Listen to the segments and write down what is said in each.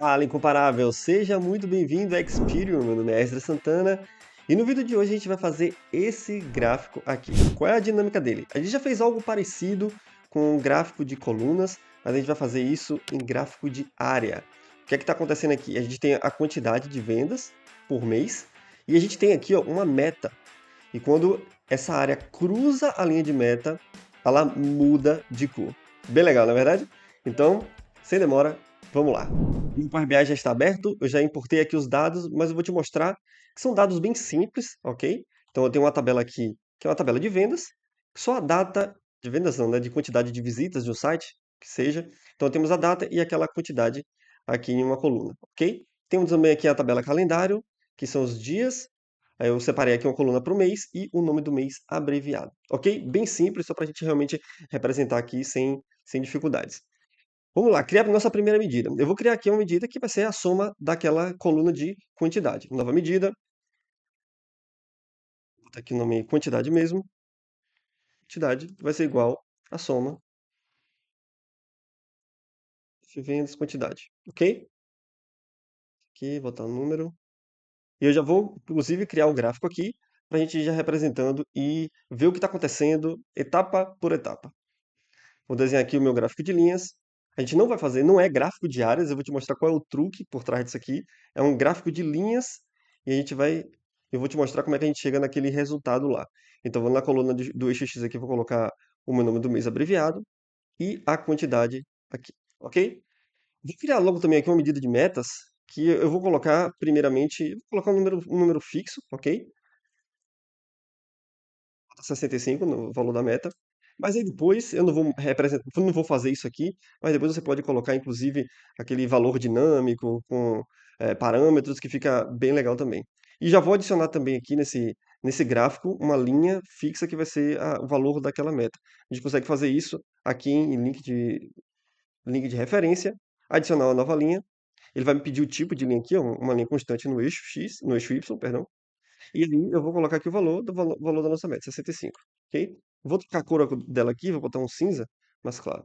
Fala, incomparável! Seja muito bem-vindo a Experium, meu nome é Esdras Santana e no vídeo de hoje a gente vai fazer esse gráfico aqui. Qual é a dinâmica dele? A gente já fez algo parecido com um gráfico de colunas, mas a gente vai fazer isso em gráfico de área. O que é que está acontecendo aqui? A gente tem a quantidade de vendas por mês e a gente tem aqui ó, uma meta. E quando essa área cruza a linha de meta, ela muda de cor. Bem legal, não é verdade? Então, sem demora, vamos lá. O Power BI já está aberto, eu já importei aqui os dados, mas eu vou te mostrar que são dados bem simples, ok? Então eu tenho uma tabela aqui, que é uma tabela de vendas, só a data de vendas não, né? De quantidade de visitas de um site, que seja. Então temos a data e aquela quantidade aqui em uma coluna, ok? Temos também aqui a tabela calendário, que são os dias. Aí eu separei aqui uma coluna para o mês e o nome do mês abreviado, ok? Bem simples, só para a gente realmente representar aqui sem dificuldades. Vamos lá, criar a nossa primeira medida. Eu vou criar aqui uma medida que vai ser a soma daquela coluna de quantidade. Nova medida, vou botar aqui o nome quantidade mesmo. Quantidade vai ser igual a soma de vendas quantidade, ok? Aqui, botar um número. E eu já vou, inclusive, criar um gráfico aqui para a gente ir já representando e ver o que está acontecendo etapa por etapa. Vou desenhar aqui o meu gráfico de linhas. A gente não vai fazer, não é gráfico de áreas, eu vou te mostrar qual é o truque por trás disso aqui. É um gráfico de linhas e a gente vai, eu vou te mostrar como é que a gente chega naquele resultado lá. Então, vou na coluna do eixo X aqui, vou colocar o meu nome do mês abreviado e a quantidade aqui, ok? Vou criar logo também aqui uma medida de metas, que eu vou colocar primeiramente, vou colocar um número fixo, ok? 65 no valor da meta. Mas aí depois eu não vou representar, não vou fazer isso aqui, mas depois você pode colocar inclusive aquele valor dinâmico com parâmetros que fica bem legal também. E já vou adicionar também aqui nesse gráfico uma linha fixa que vai ser o valor daquela meta. A gente consegue fazer isso aqui em link de referência, adicionar uma nova linha. Ele vai me pedir o tipo de linha aqui, ó, uma linha constante no eixo X, no eixo Y, perdão. E aí eu vou colocar aqui o valor da nossa meta, 65, ok? Vou trocar a cor dela aqui, vou botar um cinza mais claro.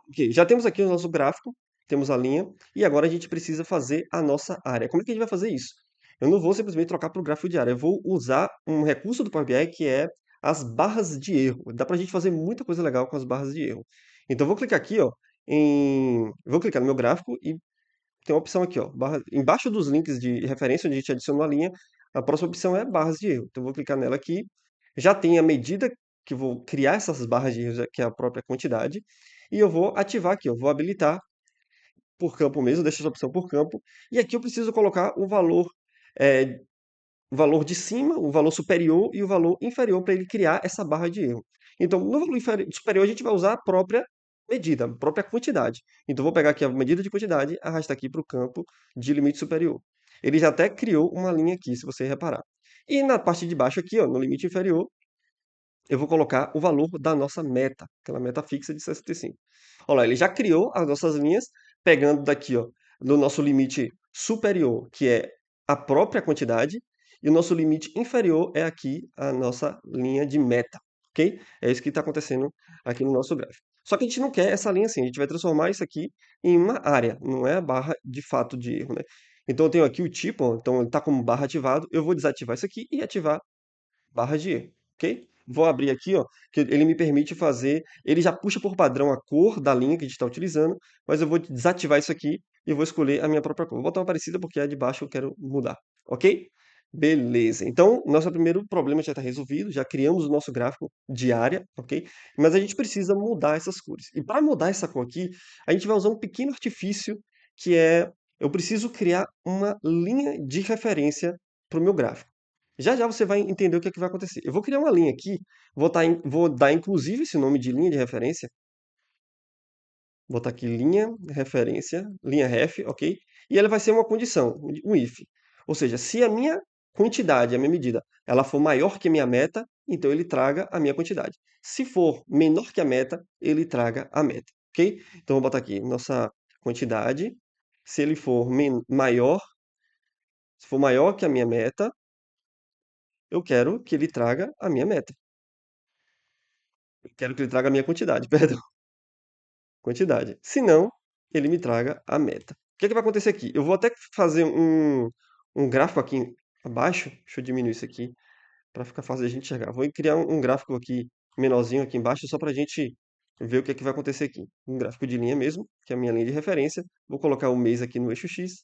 Ok, já temos aqui o nosso gráfico, temos a linha, e agora a gente precisa fazer a nossa área. Como é que a gente vai fazer isso? Eu não vou simplesmente trocar para o gráfico de área, eu vou usar um recurso do Power BI que é as barras de erro. Dá pra gente fazer muita coisa legal com as barras de erro. Então eu vou clicar aqui, ó, vou clicar no meu gráfico e tem uma opção aqui, ó, embaixo dos links de referência onde a gente adicionou a linha, a próxima opção é barras de erro. Então eu vou clicar nela aqui, já tem a medida que eu vou criar essas barras de erro, que é a própria quantidade, e eu vou ativar aqui, eu vou habilitar por campo mesmo, deixa essa opção por campo, e aqui eu preciso colocar eh, o valor de cima, o valor superior e o valor inferior para ele criar essa barra de erro. Então, no valor superior, a gente vai usar a própria medida, a própria quantidade. Então, vou pegar aqui a medida de quantidade, arrastar aqui para o campo de limite superior. Ele já até criou uma linha aqui, se você reparar. E na parte de baixo aqui, ó, no limite inferior, eu vou colocar o valor da nossa meta, aquela meta fixa de 65. Olha lá, ele já criou as nossas linhas, pegando daqui, ó, no nosso limite superior, que é a própria quantidade, e o nosso limite inferior é aqui a nossa linha de meta, ok? É isso que está acontecendo aqui no nosso gráfico. Só que a gente não quer essa linha assim, a gente vai transformar isso aqui em uma área, não é a barra de fato de erro, né? Então eu tenho aqui o tipo, ó, então ele está como barra ativado, eu vou desativar isso aqui e ativar barra de erro, ok? Vou abrir aqui, ó, que ele me permite fazer, ele já puxa por padrão a cor da linha que a gente está utilizando, mas eu vou desativar isso aqui e vou escolher a minha própria cor. Vou botar uma parecida porque a de baixo eu quero mudar, ok? Beleza, então nosso primeiro problema já está resolvido, já criamos o nosso gráfico de área, ok? Mas a gente precisa mudar essas cores. E para mudar essa cor aqui, a gente vai usar um pequeno artifício que é, eu preciso criar uma linha de referência para o meu gráfico. Já já você vai entender o que é que vai acontecer. Eu vou criar uma linha aqui, vou dar inclusive esse nome de linha de referência, vou botar aqui linha referência, linha ref, ok? E ela vai ser uma condição, um if. Ou seja, se a minha quantidade, a minha medida, ela for maior que a minha meta, então ele traga a minha quantidade. Se for menor que a meta, ele traga a meta, ok? Então vou botar aqui nossa quantidade, se ele for maior, se for maior que a minha meta, eu quero que ele traga a minha meta. Eu quero que ele traga a minha quantidade, perdão, quantidade. Se não, ele me traga a meta. O que é que vai acontecer aqui? Eu vou até fazer um gráfico aqui abaixo, deixa eu diminuir isso aqui, para ficar fácil de a gente enxergar. Vou criar um gráfico aqui menorzinho aqui embaixo, só para a gente ver o que é que vai acontecer aqui. Um gráfico de linha mesmo, que é a minha linha de referência. Vou colocar o mês aqui no eixo X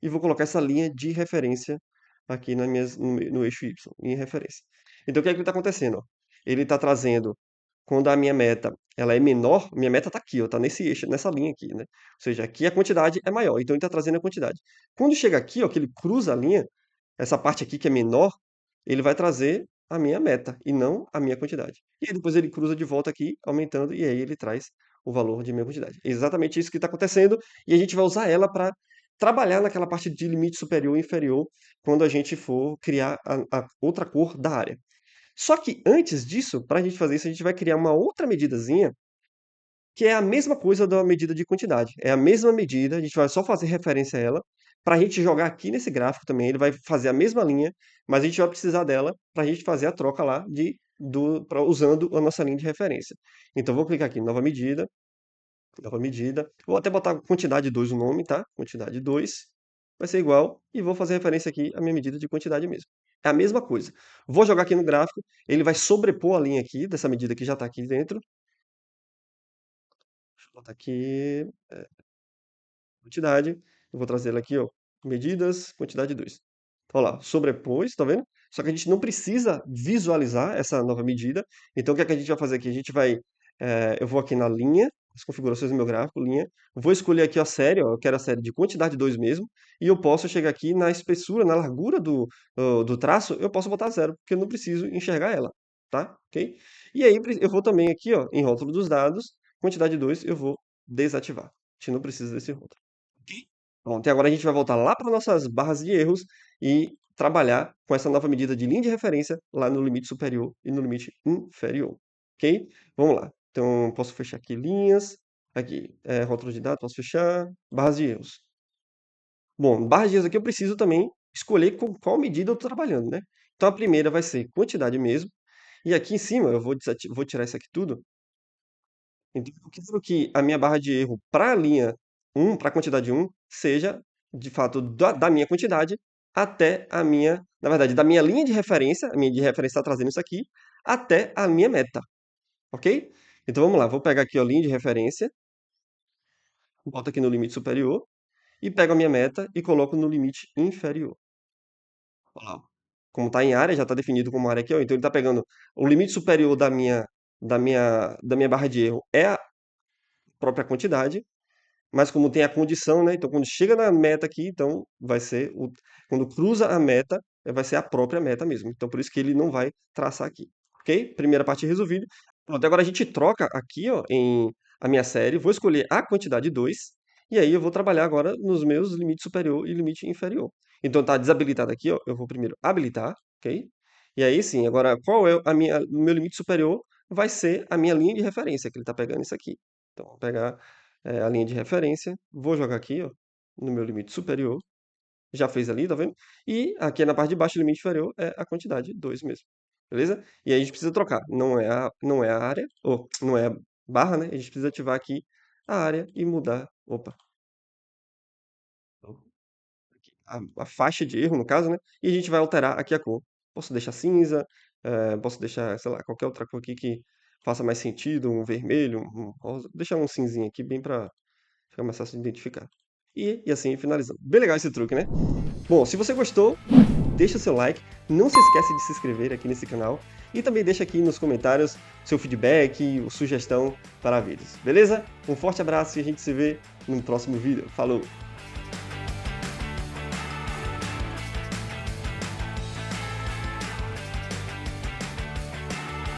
e vou colocar essa linha de referência aqui no eixo Y, em referência. Então, o que é que está acontecendo? Ó? Ele está trazendo, quando a minha meta ela é menor, minha meta está aqui, está nesse eixo, nessa linha aqui, né? Ou seja, aqui a quantidade é maior, então ele está trazendo a quantidade. Quando chega aqui, ó, que ele cruza a linha, essa parte aqui que é menor, ele vai trazer a minha meta e não a minha quantidade. E aí depois ele cruza de volta aqui, aumentando, e aí ele traz o valor de minha quantidade. É exatamente isso que está acontecendo, e a gente vai usar ela para trabalhar naquela parte de limite superior e inferior quando a gente for criar a outra cor da área. Só que antes disso, para a gente fazer isso, a gente vai criar uma outra medidazinha que é a mesma coisa da medida de quantidade. É a mesma medida, a gente vai só fazer referência a ela, para a gente jogar aqui nesse gráfico também, ele vai fazer a mesma linha, mas a gente vai precisar dela para a gente fazer a troca lá usando a nossa linha de referência. Então, vou clicar aqui em nova medida. Vou até botar quantidade 2 o nome, tá? Quantidade 2 vai ser igual, e vou fazer referência aqui à minha medida de quantidade mesmo. É a mesma coisa. Vou jogar aqui no gráfico, ele vai sobrepor a linha aqui, dessa medida que já está aqui dentro. Deixa eu botar aqui, quantidade, eu vou trazer ela aqui, ó, medidas, quantidade 2. Olha lá, sobrepôs, tá vendo? Só que a gente não precisa visualizar essa nova medida. Então, o que é que a gente vai fazer aqui? A gente vai, eu vou aqui na linha, as configurações do meu gráfico, linha, vou escolher aqui a série, ó, eu quero a série de quantidade 2 mesmo, e eu posso chegar aqui na espessura, na largura do traço, eu posso botar zero, porque eu não preciso enxergar ela, tá? Ok? E aí, eu vou também aqui, ó, em rótulo dos dados, quantidade 2, eu vou desativar. A gente não precisa desse rótulo. Ok? Pronto, e agora a gente vai voltar lá para nossas barras de erros e trabalhar com essa nova medida de linha de referência lá no limite superior e no limite inferior. Ok? Vamos lá. Então, posso fechar aqui linhas. Aqui, rótulo de dados, posso fechar. Barras de erros. Bom, barras de erros aqui eu preciso também escolher com qual medida eu estou trabalhando, né? Então, a primeira vai ser quantidade mesmo. E aqui em cima, eu vou tirar isso aqui tudo. Então, eu quero que a minha barra de erro para a linha 1, para a quantidade 1, seja, de fato, da minha quantidade até a minha, na verdade, da minha linha de referência, a minha de referência está trazendo isso aqui, até a minha meta, ok? Então vamos lá, vou pegar aqui a linha de referência, boto aqui no limite superior, e pego a minha meta e coloco no limite inferior. Olha lá, como está em área, já está definido como área aqui, ó, então ele está pegando o limite superior da minha barra de erro é a própria quantidade, mas como tem a condição, né? Então, quando chega na meta aqui, então vai ser quando cruza a meta, vai ser a própria meta mesmo. Então, por isso que ele não vai traçar aqui, ok? Primeira parte resolvida. Pronto, agora a gente troca aqui, ó, em a minha série. Vou escolher a quantidade 2 e aí eu vou trabalhar agora nos meus limites superior e limite inferior. Então, tá desabilitado aqui, ó. Eu vou primeiro habilitar, ok? E aí sim, agora qual é o meu limite superior? Vai ser a minha linha de referência, que ele está pegando isso aqui. Então, vou pegar a linha de referência, vou jogar aqui, ó, no meu limite superior, já fez ali, tá vendo? E aqui na parte de baixo, o limite inferior é a quantidade 2 mesmo, beleza? E aí a gente precisa trocar, não é a área, ou não é a barra, né? A gente precisa ativar aqui a área e mudar, opa, a faixa de erro, no caso, né? E a gente vai alterar aqui a cor. Posso deixar cinza, posso deixar, sei lá, qualquer outra cor aqui que faça mais sentido, um vermelho, um rosa, deixar um cinzinho aqui bem para fica mais fácil de identificar. E assim finalizando. Bem legal esse truque, né? Bom, se você gostou, deixa o seu like, não se esquece de se inscrever aqui nesse canal e também deixa aqui nos comentários seu feedback, sugestão para vídeos, beleza? Um forte abraço e a gente se vê no próximo vídeo. Falou!